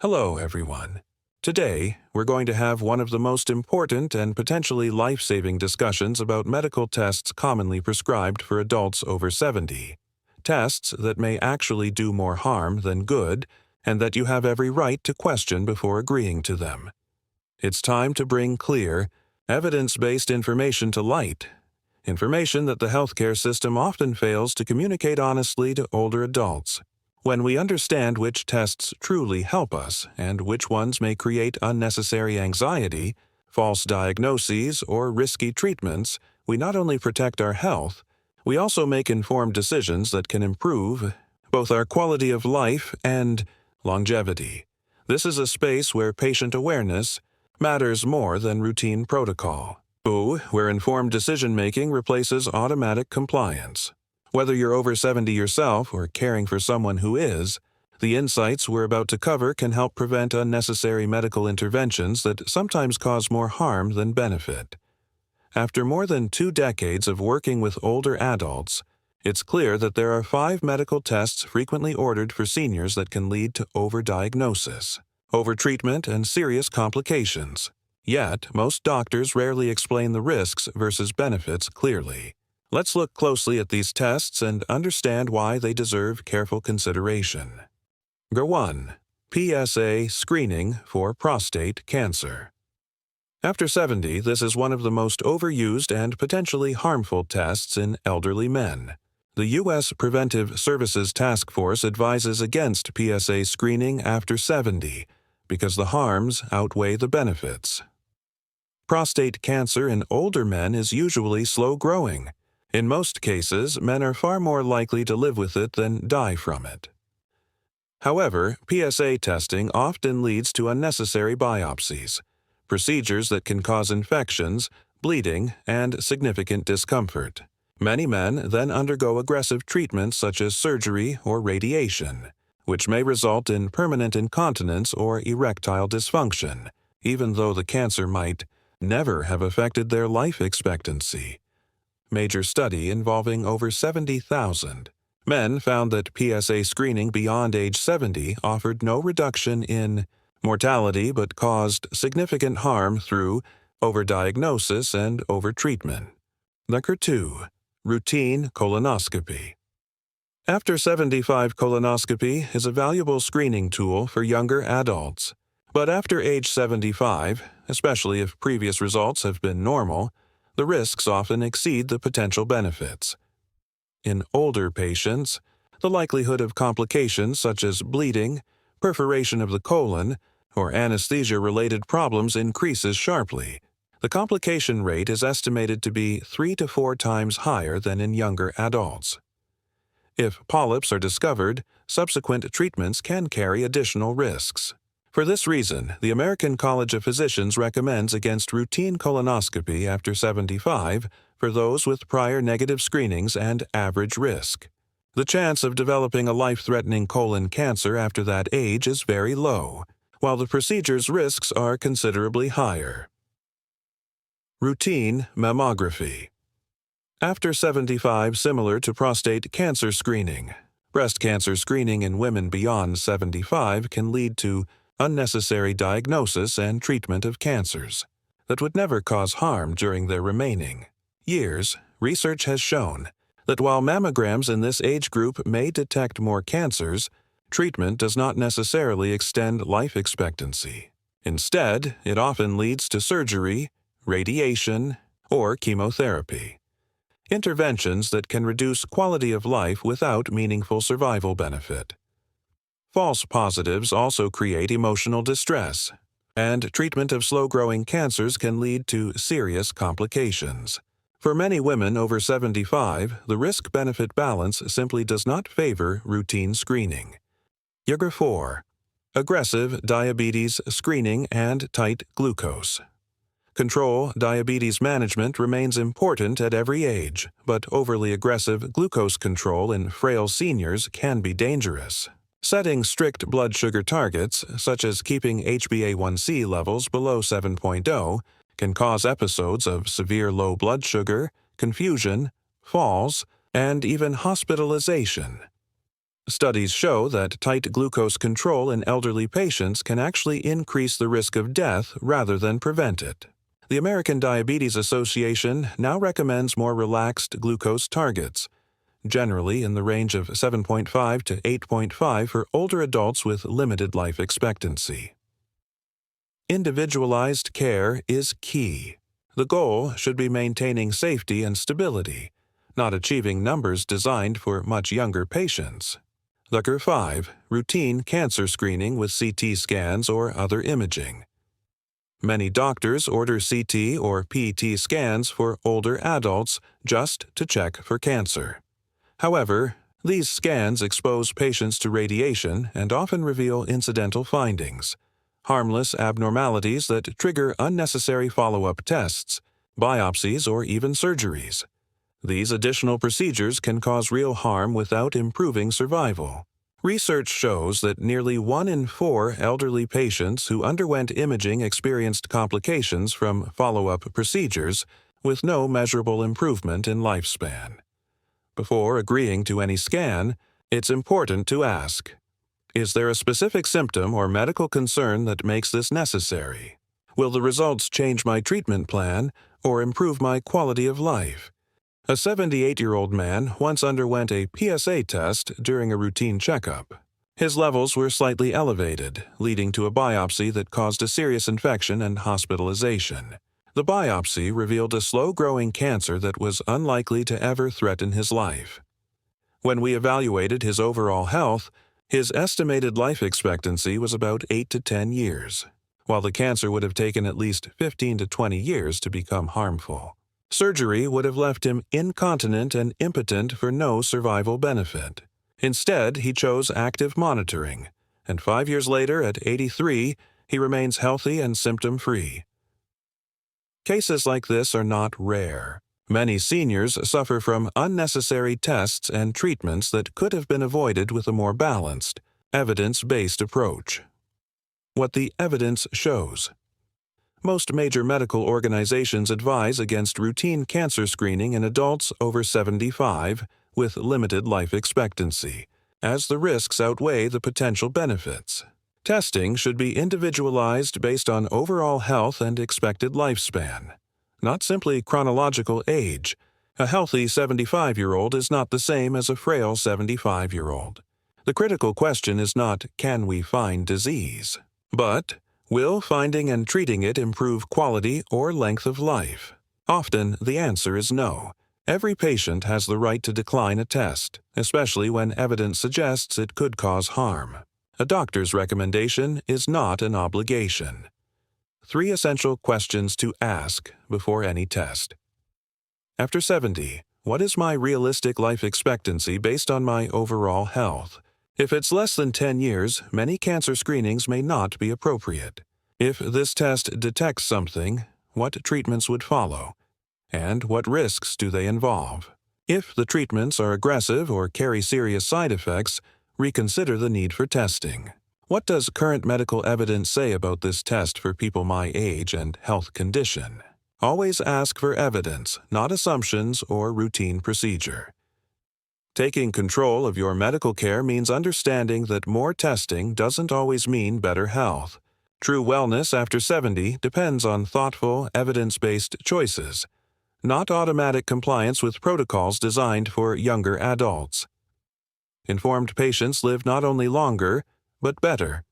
Hello, everyone. Today, we're going to have one of the most important and potentially life-saving discussions about medical tests commonly prescribed for adults over 70. Tests that may actually do more harm than good, and that you have every right to question before agreeing to them. It's time to bring clear, evidence-based information to light. Information that the healthcare system often fails to communicate honestly to older adults. When we understand which tests truly help us and which ones may create unnecessary anxiety, false diagnoses, or risky treatments, we not only protect our health, we also make informed decisions that can improve both our quality of life and longevity. This is a space where patient awareness matters more than routine protocol. Where informed decision-making replaces automatic compliance. Whether you're over 70 yourself or caring for someone who is, the insights we're about to cover can help prevent unnecessary medical interventions that sometimes cause more harm than benefit. After more than 2 decades of working with older adults, it's clear that there are 5 medical tests frequently ordered for seniors that can lead to overdiagnosis, overtreatment, and serious complications. Yet, most doctors rarely explain the risks versus benefits clearly. Let's look closely at these tests and understand why they deserve careful consideration. Number 1. PSA screening for prostate cancer. After 70, this is one of the most overused and potentially harmful tests in elderly men. The U.S. Preventive Services Task Force advises against PSA screening after 70 because the harms outweigh the benefits. Prostate cancer in older men is usually slow-growing. In most cases, men are far more likely to live with it than die from it. However, PSA testing often leads to unnecessary biopsies, procedures that can cause infections, bleeding, and significant discomfort. Many men then undergo aggressive treatments such as surgery or radiation, which may result in permanent incontinence or erectile dysfunction, even though the cancer might never have affected their life expectancy. Major study involving over 70,000 men found that PSA screening beyond age 70 offered no reduction in mortality but caused significant harm through overdiagnosis and overtreatment. Number 2. Routine colonoscopy. After 75, colonoscopy is a valuable screening tool for younger adults. But after age 75, especially if previous results have been normal, the risks often exceed the potential benefits. In older patients, the likelihood of complications such as bleeding, perforation of the colon, or anesthesia-related problems increases sharply. The complication rate is estimated to be 3 to 4 times higher than in younger adults. If polyps are discovered, subsequent treatments can carry additional risks. For this reason, the American College of Physicians recommends against routine colonoscopy after 75 for those with prior negative screenings and average risk. The chance of developing a life-threatening colon cancer after that age is very low, while the procedure's risks are considerably higher. Routine mammography. After 75, similar to prostate cancer screening, breast cancer screening in women beyond 75 can lead to unnecessary diagnosis and treatment of cancers that would never cause harm during their remaining years. Research has shown that while mammograms in this age group may detect more cancers, treatment does not necessarily extend life expectancy. Instead, it often leads to surgery, radiation, or chemotherapy. Interventions that can reduce quality of life without meaningful survival benefit. False positives also create emotional distress, and treatment of slow-growing cancers can lead to serious complications. For many women over 75, the risk-benefit balance simply does not favor routine screening. Number 4. Aggressive diabetes screening and tight glucose. Control diabetes management remains important at every age, but overly aggressive glucose control in frail seniors can be dangerous. Setting strict blood sugar targets, such as keeping HbA1c levels below 7.0, can cause episodes of severe low blood sugar, confusion, falls, and even hospitalization. Studies show that tight glucose control in elderly patients can actually increase the risk of death rather than prevent it. The American Diabetes Association now recommends more relaxed glucose targets, generally in the range of 7.5 to 8.5 for older adults with limited life expectancy. Individualized care is key. The goal should be maintaining safety and stability, not achieving numbers designed for much younger patients. 5. Routine cancer screening with CT scans or other imaging. Many doctors order CT or PET scans for older adults just to check for cancer. However, these scans expose patients to radiation and often reveal incidental findings, harmless abnormalities that trigger unnecessary follow-up tests, biopsies, or even surgeries. These additional procedures can cause real harm without improving survival. Research shows that nearly 1 in 4 elderly patients who underwent imaging experienced complications from follow-up procedures with no measurable improvement in lifespan. Before agreeing to any scan, it's important to ask, is there a specific symptom or medical concern that makes this necessary? Will the results change my treatment plan or improve my quality of life? A 78-year-old man once underwent a PSA test during a routine checkup. His levels were slightly elevated, leading to a biopsy that caused a serious infection and hospitalization. The biopsy revealed a slow-growing cancer that was unlikely to ever threaten his life. When we evaluated his overall health, his estimated life expectancy was about 8 to 10 years, while the cancer would have taken at least 15 to 20 years to become harmful. Surgery would have left him incontinent and impotent for no survival benefit. Instead, he chose active monitoring, and 5 years later, at 83, he remains healthy and symptom-free. Cases like this are not rare. Many seniors suffer from unnecessary tests and treatments that could have been avoided with a more balanced, evidence-based approach. What the evidence shows. Most major medical organizations advise against routine cancer screening in adults over 75 with limited life expectancy, as the risks outweigh the potential benefits. Testing should be individualized based on overall health and expected lifespan, not simply chronological age. A healthy 75-year-old is not the same as a frail 75-year-old. The critical question is not, can we find disease? But, will finding and treating it improve quality or length of life? Often, the answer is no. Every patient has the right to decline a test, especially when evidence suggests it could cause harm. A doctor's recommendation is not an obligation. 3 essential questions to ask before any test. After 70, what is my realistic life expectancy based on my overall health? If it's less than 10 years, many cancer screenings may not be appropriate. If this test detects something, what treatments would follow? And what risks do they involve? If the treatments are aggressive or carry serious side effects, reconsider the need for testing. What does current medical evidence say about this test for people my age and health condition? Always ask for evidence, not assumptions or routine procedure. Taking control of your medical care means understanding that more testing doesn't always mean better health. True wellness after 70 depends on thoughtful, evidence-based choices, not automatic compliance with protocols designed for younger adults. Informed patients live not only longer, but better.